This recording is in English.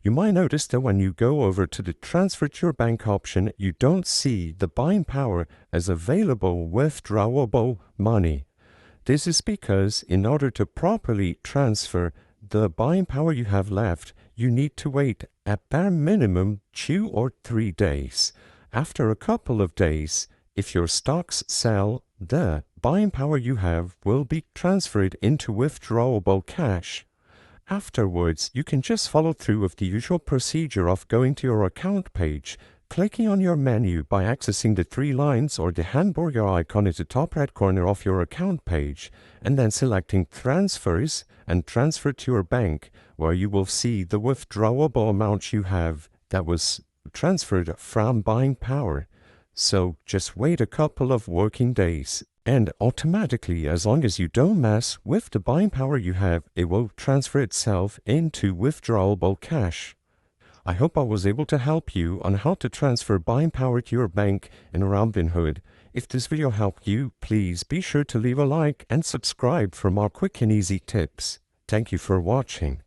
You might notice that when you go over to the Transfer to Your Bank option, you don't see the buying power as available withdrawable money. This is because in order to properly transfer the buying power you have left, you need to wait at bare minimum 2 or 3 days. After a couple of days, if your stocks sell, the buying power you have will be transferred into withdrawable cash. Afterwards, you can just follow through with the usual procedure of going to your account page, clicking on your menu by accessing the 3 lines or the hamburger icon at the top right corner of your account page, and then selecting Transfers and Transfer to Your Bank, where you will see the withdrawable amount you have that was transferred from buying power. So just wait a couple of working days, and automatically, as long as you don't mess with the buying power you have, it will transfer itself into withdrawable cash. I hope I was able to help you on how to transfer buying power to your bank in Robinhood. If this video helped you, please be sure to leave a like and subscribe for more quick and easy tips. Thank you for watching.